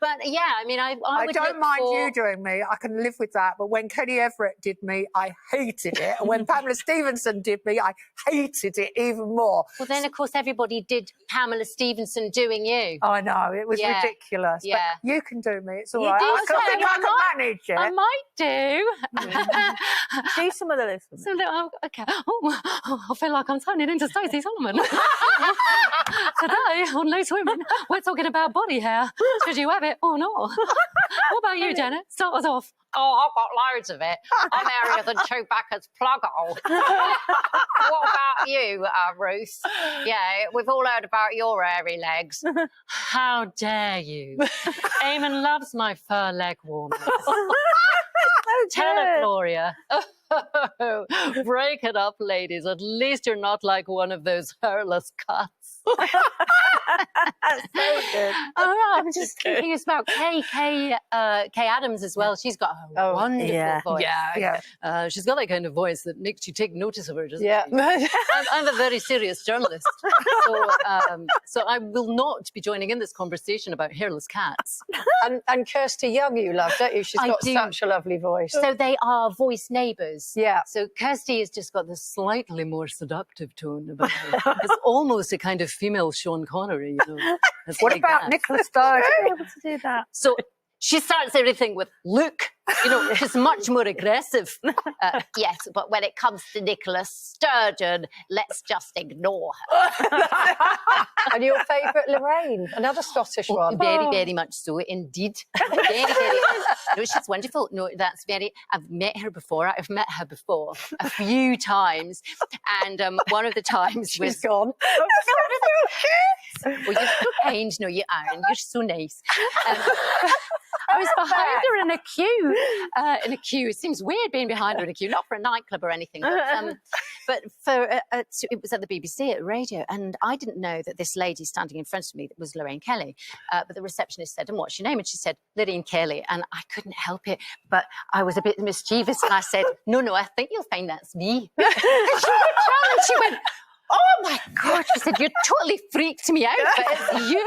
[SPEAKER 7] But
[SPEAKER 13] yeah, I mean, I
[SPEAKER 3] I
[SPEAKER 13] would
[SPEAKER 3] don't
[SPEAKER 13] look
[SPEAKER 3] mind
[SPEAKER 13] for...
[SPEAKER 3] you doing me. I can live with that. But when Kenny Everett did me, I hated it. And when Pamela Stevenson did me, I hated it even more.
[SPEAKER 13] Well, then, of course, everybody did Pamela Stevenson doing you.
[SPEAKER 3] I know, it was
[SPEAKER 13] Yeah.
[SPEAKER 3] ridiculous.
[SPEAKER 13] Yeah.
[SPEAKER 3] But you can do me. It's all
[SPEAKER 13] You
[SPEAKER 3] right.
[SPEAKER 13] do
[SPEAKER 3] I
[SPEAKER 13] so.
[SPEAKER 3] think I can manage it.
[SPEAKER 13] I might do.
[SPEAKER 5] Do some of the list.
[SPEAKER 13] So, okay. Oh, I feel like I'm turning into Stacey Solomon. Today on Loose Women, we're talking about body hair. Should you have it or not? What about you, Janet? Start us off. Oh, I've got loads of it. I'm airier than Chewbacca's plug hole. What about you, Ruth? Yeah, we've all heard about your airy legs. How dare you? Eamon loves my fur leg warmers. Tell it, Gloria. Break it up, ladies. At least you're not like one of those hairless cuts.
[SPEAKER 5] That's so good.
[SPEAKER 13] Oh, I'm just curious about Kay Adams as well. She's got a wonderful
[SPEAKER 5] yeah.
[SPEAKER 13] voice.
[SPEAKER 6] Yeah.
[SPEAKER 13] She's got that kind of voice that makes you take notice of her. Doesn't
[SPEAKER 6] Yeah.
[SPEAKER 13] she? I'm a very serious journalist, so I will not be joining in this conversation about hairless cats.
[SPEAKER 6] And Kirsty Young you love, don't you? She's
[SPEAKER 13] I
[SPEAKER 6] got
[SPEAKER 13] do.
[SPEAKER 6] such a lovely voice.
[SPEAKER 13] So they are voice neighbours.
[SPEAKER 6] Yeah.
[SPEAKER 13] So Kirsty has just got this slightly more seductive tone about her. It's almost a kind of female Sean Connery, you know. It's
[SPEAKER 3] What
[SPEAKER 13] like
[SPEAKER 3] about
[SPEAKER 13] that.
[SPEAKER 3] Nicola Sturgeon?
[SPEAKER 5] Able to do that.
[SPEAKER 13] So she starts everything with look, you know, she's much more aggressive. Yes, but when it comes to Nicola Sturgeon, let's just ignore her.
[SPEAKER 6] And your favourite Lorraine, another Scottish one.
[SPEAKER 13] Very, very much so, indeed. Very, very. No, she's wonderful. No, that's very. I've met her before. I've met her before a few times, and one of the times was
[SPEAKER 6] She's gone.
[SPEAKER 13] Well, you're so kind. No, you aren't. You're so nice. I was behind her in a queue. In a queue. It seems weird being behind her in a queue, not for a nightclub or anything, but for it was at the BBC at radio, and I didn't know that this lady standing in front of me was Lorraine Kelly. But the receptionist said, "And what's your name?" And she said, "Lorraine Kelly." And I couldn't help it, but I was a bit mischievous, and I said, "No, I think you'll find that's me." And she looked around and she went, "Oh my God," she said, "you totally freaked me out, but it's you."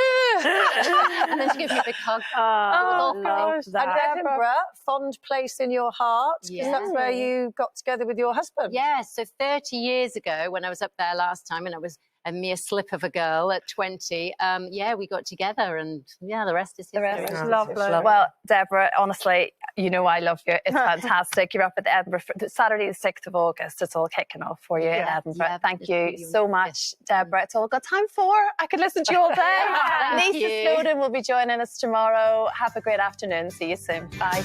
[SPEAKER 13] And then she gave me a big hug.
[SPEAKER 6] Oh,
[SPEAKER 5] gosh,
[SPEAKER 6] and Edinburgh, fond place in your heart, because that's where you got together with your husband.
[SPEAKER 13] Yeah, so 30 years ago when I was up there last time and I was a mere slip of a girl at 20, we got together and the rest is history.
[SPEAKER 6] The rest is
[SPEAKER 5] Lovely.
[SPEAKER 14] Well, Deborah, honestly, you know I love you. It's fantastic. You're up at the Edinburgh Saturday the 6th of August. It's all kicking off for you in Edinburgh.
[SPEAKER 13] Yeah,
[SPEAKER 14] Thank
[SPEAKER 13] it's
[SPEAKER 14] you
[SPEAKER 13] really
[SPEAKER 14] so much, Deborah. It's all I've got time for. I could listen to you all day.
[SPEAKER 13] Thank
[SPEAKER 14] Lisa
[SPEAKER 13] you.
[SPEAKER 14] Snowden will be joining us tomorrow. Have a great afternoon. See you soon. Bye.